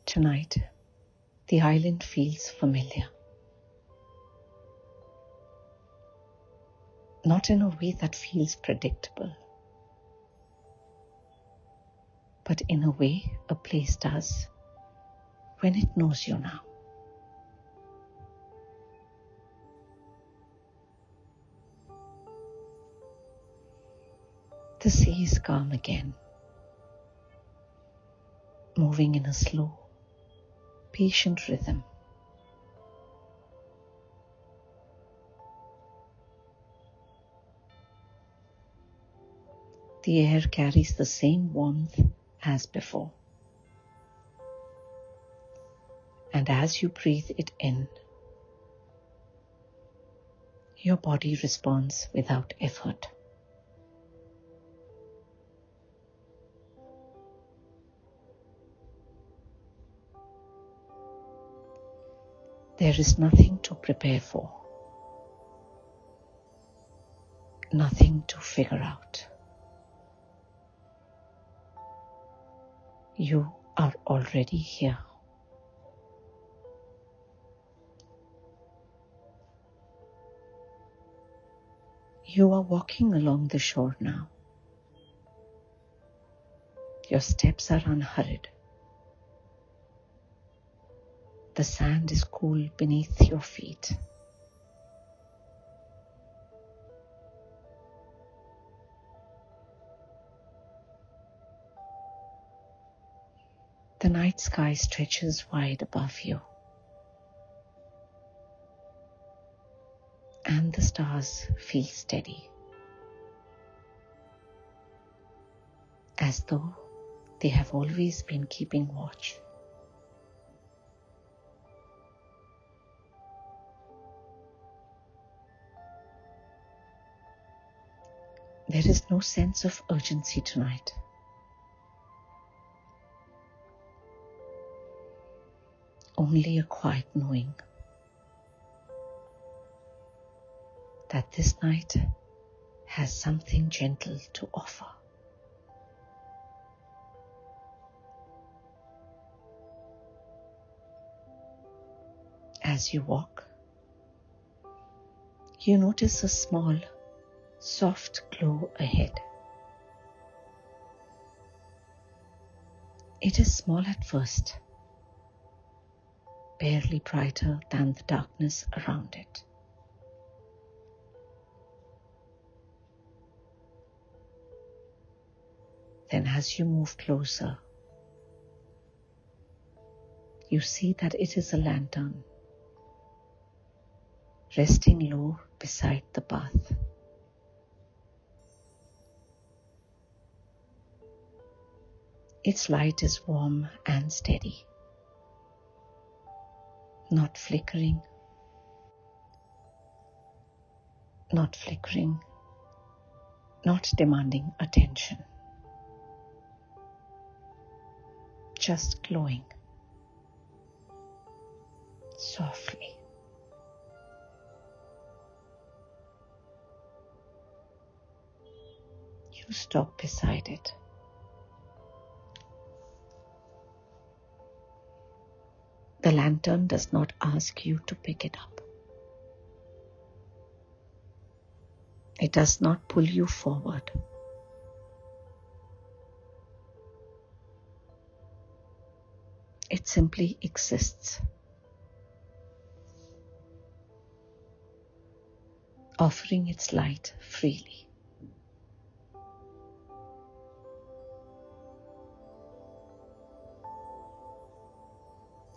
Tonight, the island feels familiar. Not in a way that feels predictable, but in a way a place does when it knows you now. The sea is calm again, moving in a slow, patient rhythm. The air carries the same warmth as before. And as you breathe it in, your body responds without effort. There is nothing to prepare for, nothing to figure out. You are already here. You are walking along the shore now. Your steps are unhurried. The sand is cool beneath your feet. The night sky stretches wide above you, and the stars feel steady, as though they have always been keeping watch. There is no sense of urgency tonight. Only a quiet knowing that this night has something gentle to offer. As you walk, you notice a small, soft glow ahead. It is small at first, barely brighter than the darkness around it. Then as you move closer, you see that it is a lantern, resting low beside the path. Its light is warm and steady, not flickering, not demanding attention, just glowing softly. You stop beside it. The lantern does not ask you to pick it up. It does not pull you forward. It simply exists, offering its light freely.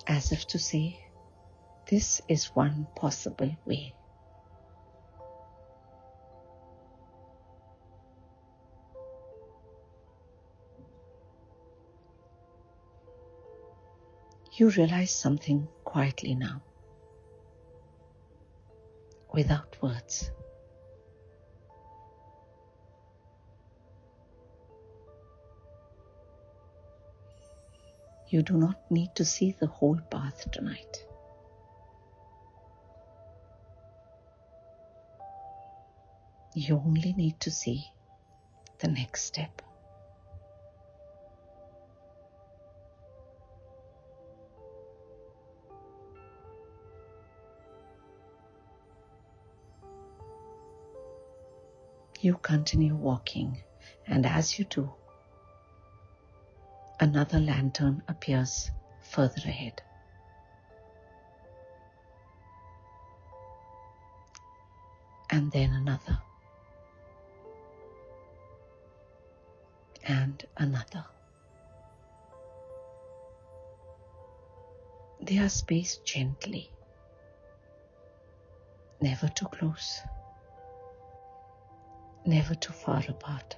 As if to say, this is one possible way. You realize something quietly now, without words. You do not need to see the whole path tonight. You only need to see the next step. You continue walking, and as you do, another lantern appears further ahead. And then another. And another. They are spaced gently, never too close, never too far apart.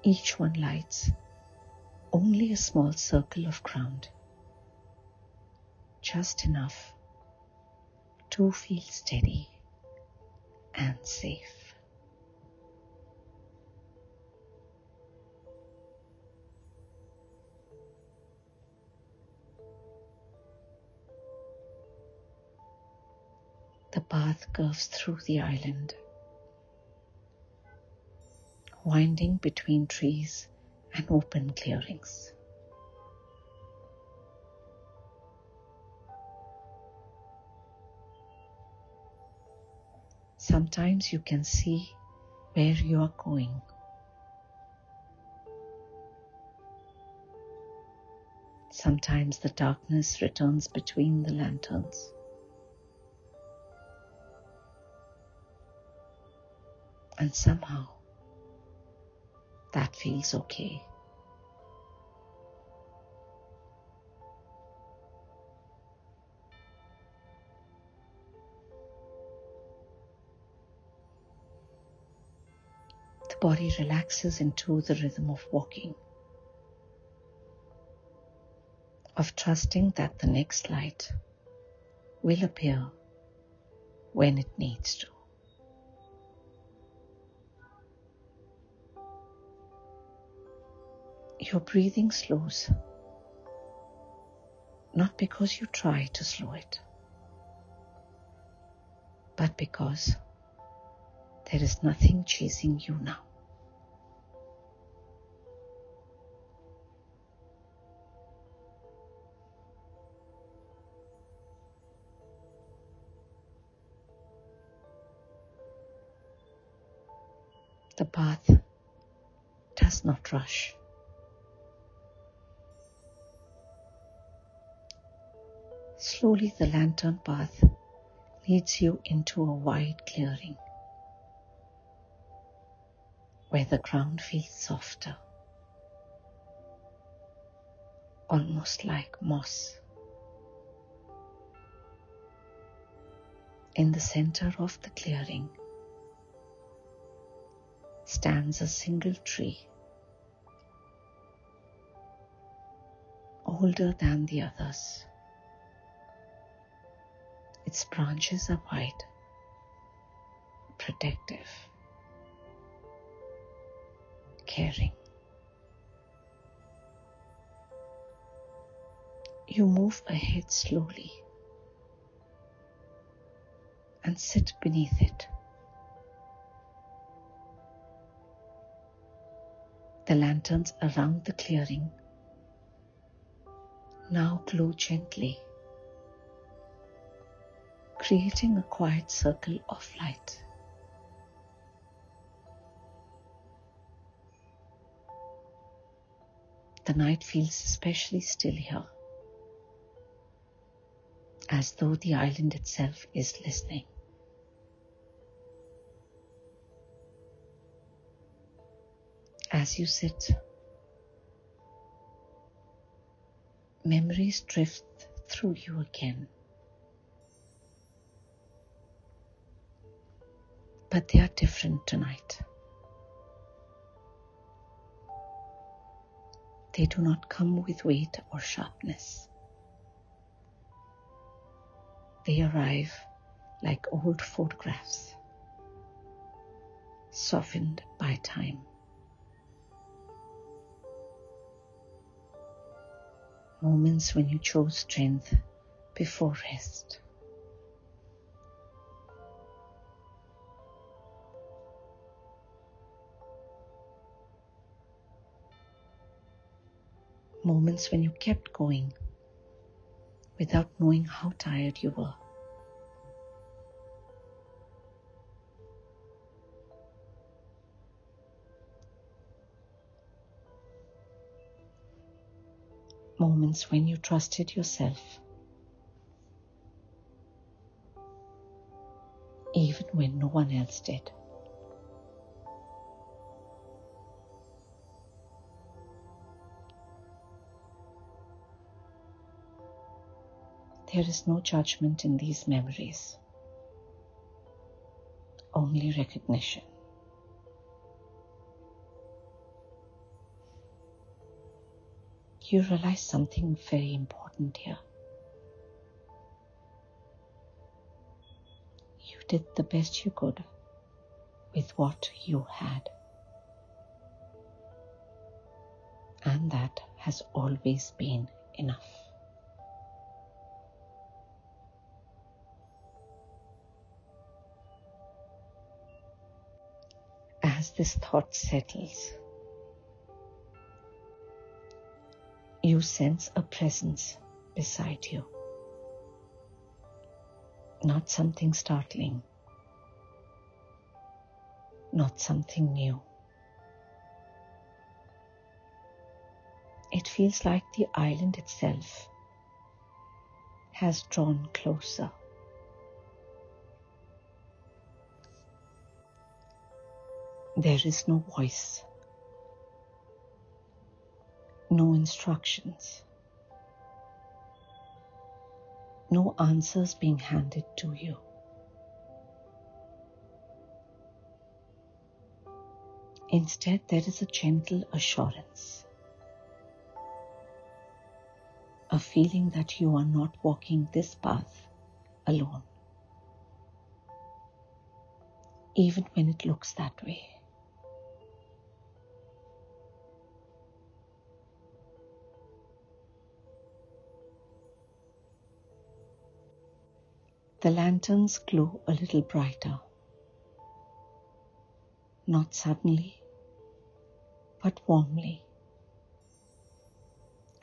Each one lights only a small circle of ground, just enough to feel steady and safe. The path curves through the island, winding between trees and open clearings. Sometimes you can see where you are going. Sometimes the darkness returns between the lanterns. And somehow, that feels okay. The body relaxes into the rhythm of walking, of trusting that the next light will appear when it needs to. Your breathing slows, not because you try to slow it, but because there is nothing chasing you now. The path does not rush. Slowly the lantern path leads you into a wide clearing where the ground feels softer, almost like moss. In the center of the clearing stands a single tree, older than the others. Its branches are wide, protective, caring. You move ahead slowly and sit beneath it. The lanterns around the clearing now glow gently, creating a quiet circle of light. The night feels especially still here, as though the island itself is listening. As you sit, memories drift through you again. But they are different tonight. They do not come with weight or sharpness. They arrive like old photographs, softened by time. Moments when you chose strength before rest. Moments when you kept going without knowing how tired you were. Moments when you trusted yourself, even when no one else did. There is no judgment in these memories, only recognition. You realize something very important here. You did the best you could with what you had. And that has always been enough. As this thought settles, you sense a presence beside you. Not something startling, not something new. It feels like the island itself has drawn closer. There is no voice, no instructions, no answers being handed to you. Instead, there is a gentle assurance, a feeling that you are not walking this path alone, even when it looks that way. The lanterns glow a little brighter, not suddenly, but warmly,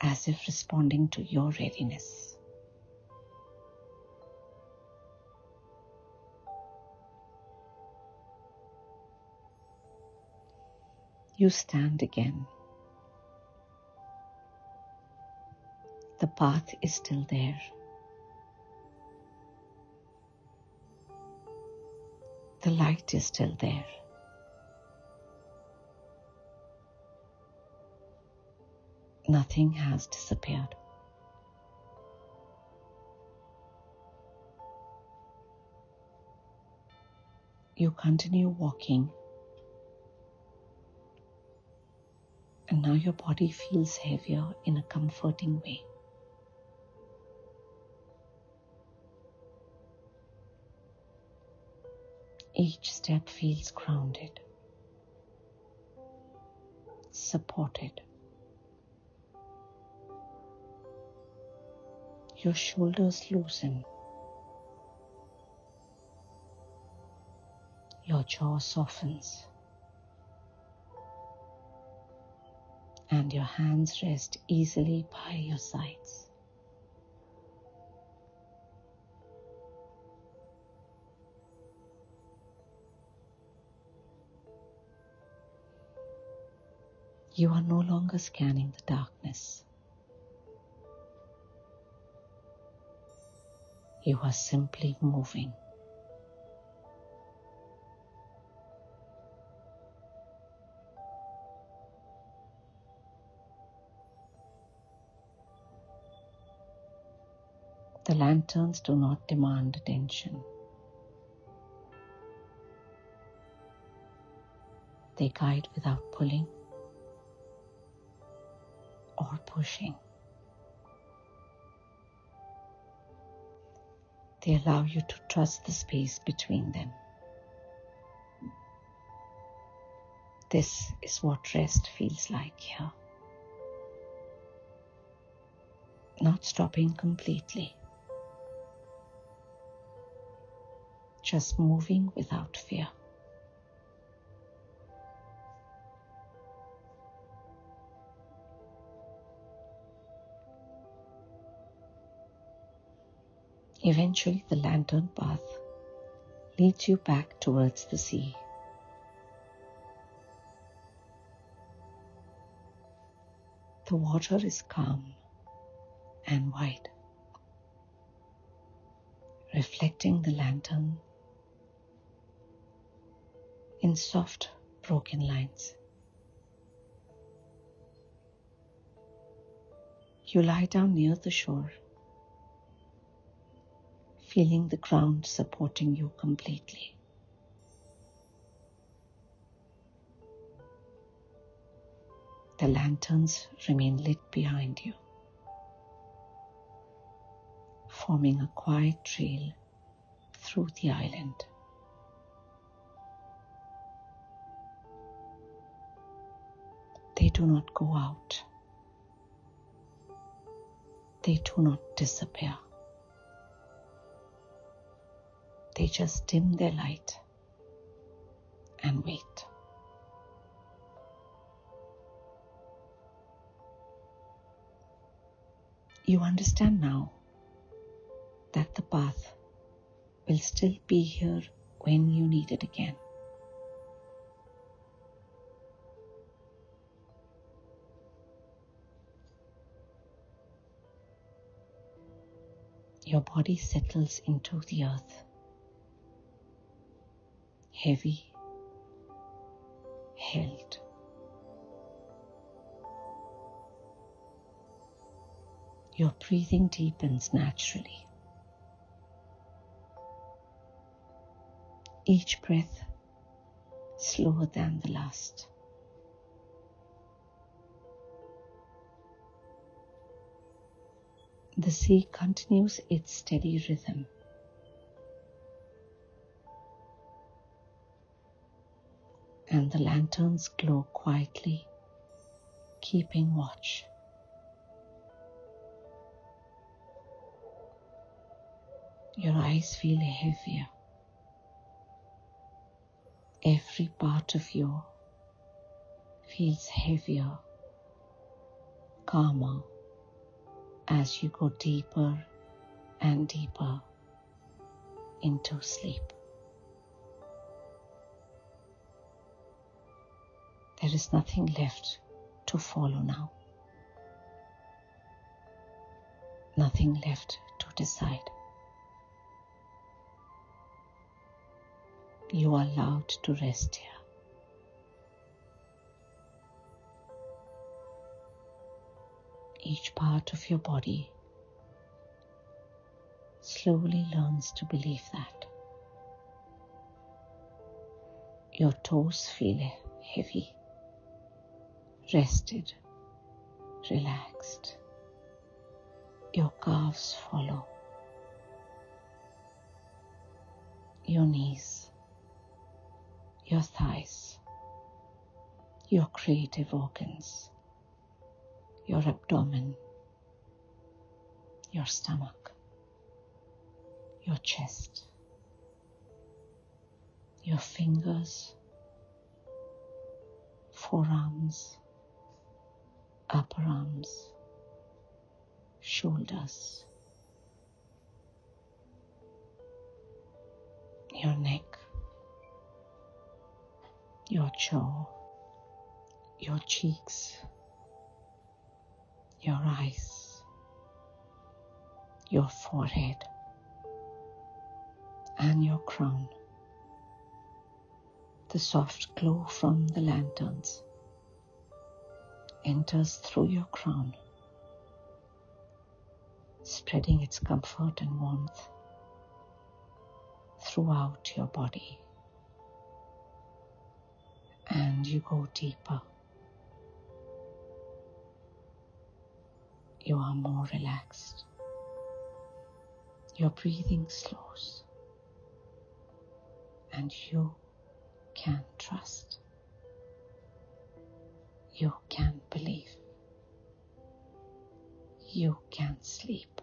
as if responding to your readiness. You stand again. The path is still there. The light is still there. Nothing has disappeared. You continue walking, and now your body feels heavier in a comforting way. Each step feels grounded, supported. Your shoulders loosen. Your jaw softens. And your hands rest easily by your sides. You are no longer scanning the darkness. You are simply moving. The lanterns do not demand attention. They guide without pulling or pushing. They allow you to trust the space between them. This is what rest feels like here. Not stopping completely, just moving without fear. Eventually, the lantern path leads you back towards the sea. The water is calm and wide, reflecting the lantern in soft, broken lines. You lie down near the shore, feeling the ground supporting you completely. The lanterns remain lit behind you, forming a quiet trail through the island. They do not go out. They do not disappear. They just dim their light and wait. You understand now that the path will still be here when you need it again. Your body settles into the earth, heavy, held. Your breathing deepens naturally. Each breath slower than the last. The sea continues its steady rhythm. And the lanterns glow quietly, keeping watch. Your eyes feel heavier. Every part of you feels heavier, calmer, as you go deeper and deeper into sleep. There is nothing left to follow now. Nothing left to decide. You are allowed to rest here. Each part of your body slowly learns to believe that. Your toes feel heavy, rested, relaxed. Your calves follow. Your knees, your thighs, your creative organs, your abdomen, your stomach, your chest, your fingers, forearms, upper arms, shoulders, your neck, your jaw, your cheeks, your eyes, your forehead, and your crown. The soft glow from the lanterns enters through your crown, spreading its comfort and warmth throughout your body. And you go deeper. You are more relaxed. Your breathing slows. And you can trust. You can believe. You can sleep.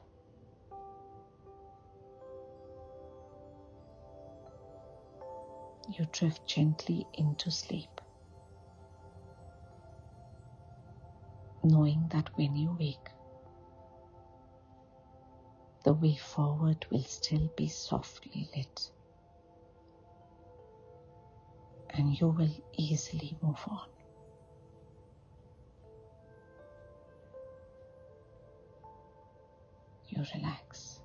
You drift gently into sleep, knowing that when you wake, the way forward will still be softly lit, and you will easily move on. You relax.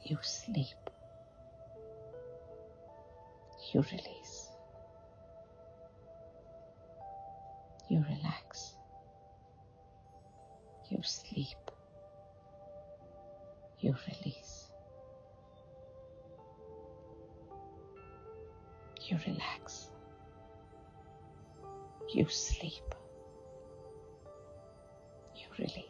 You sleep. You release. You relax. You sleep. You release. You relax. You sleep. You release.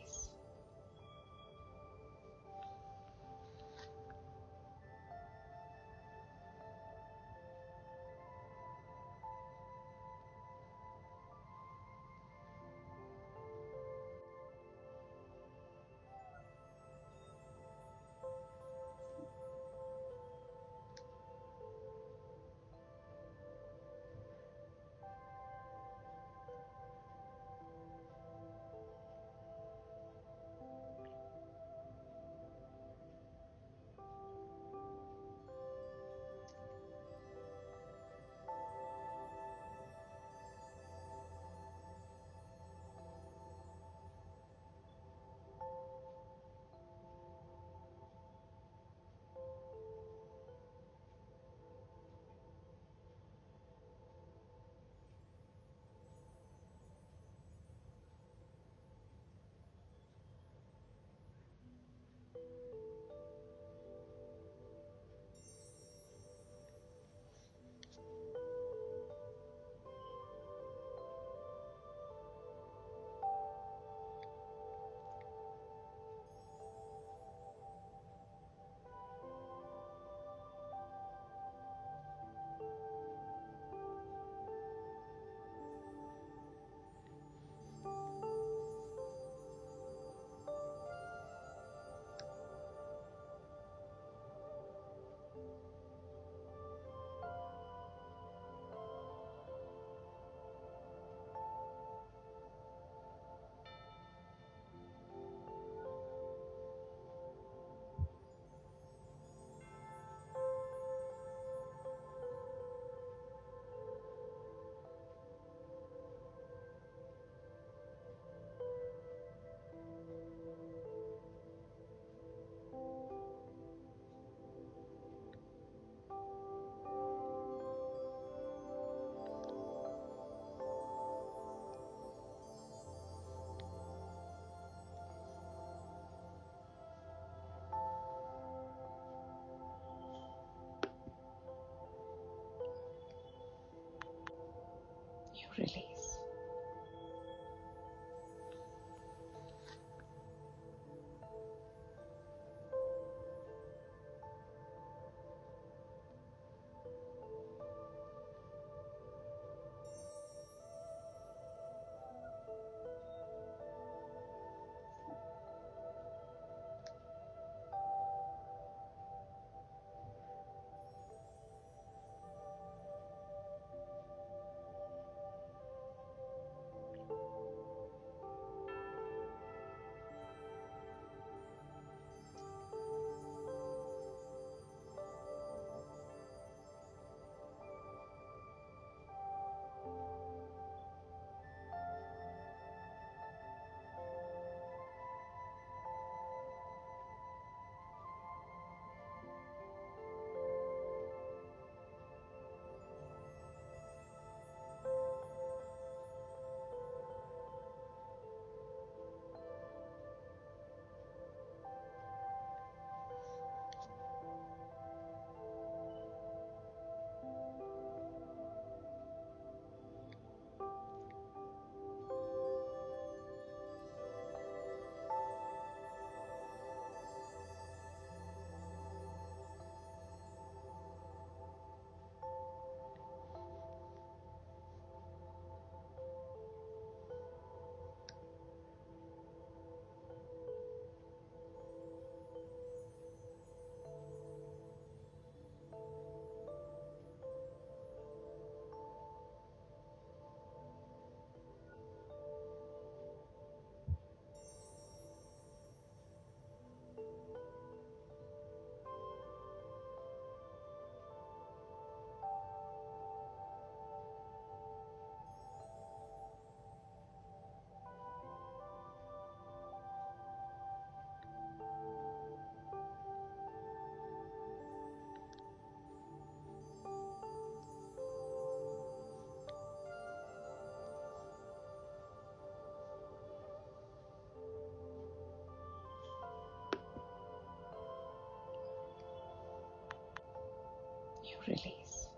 release.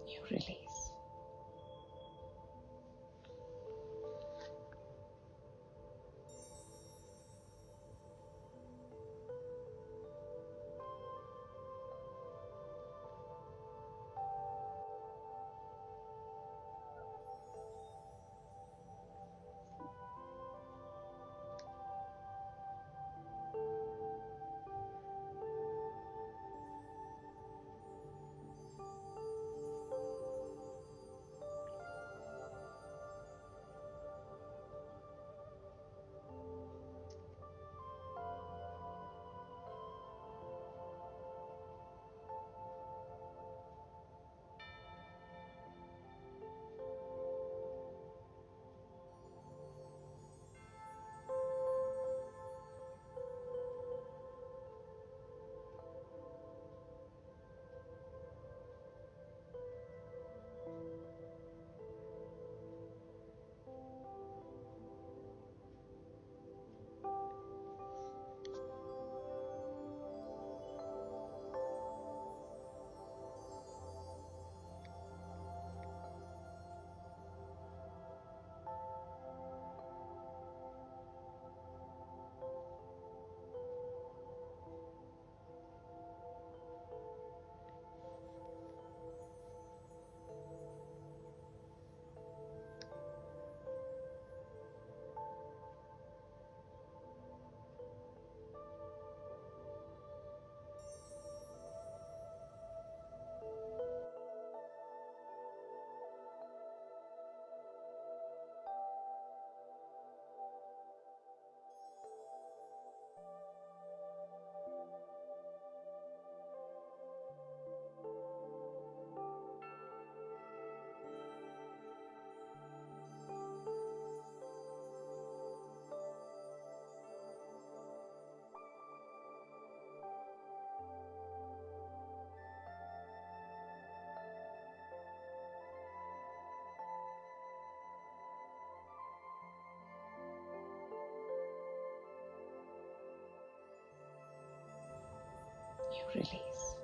You release. You release.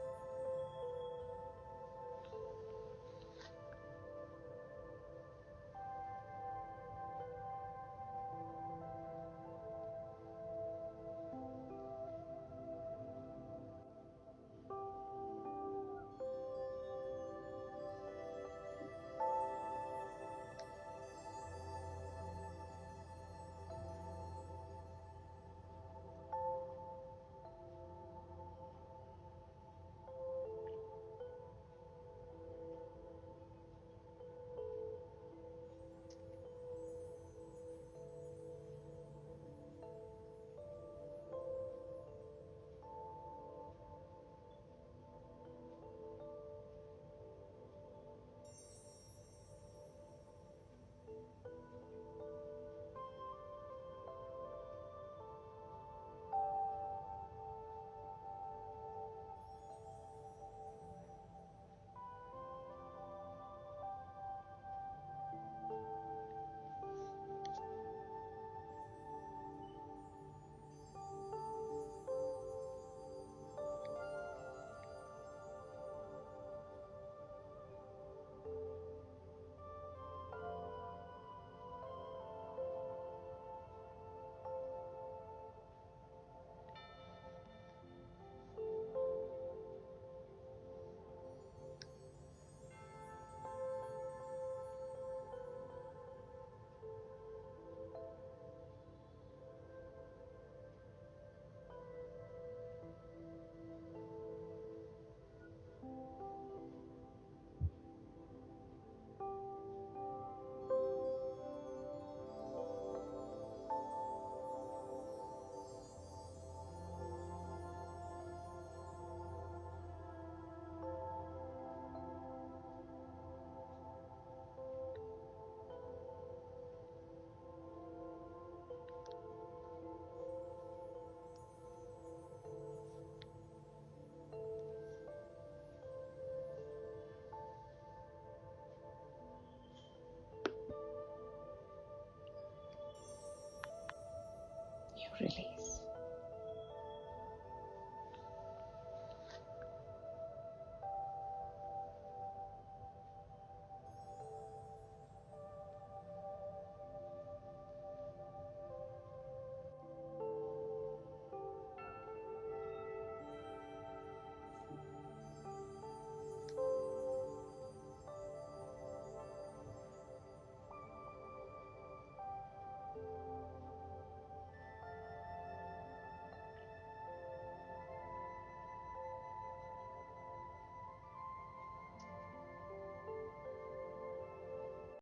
release.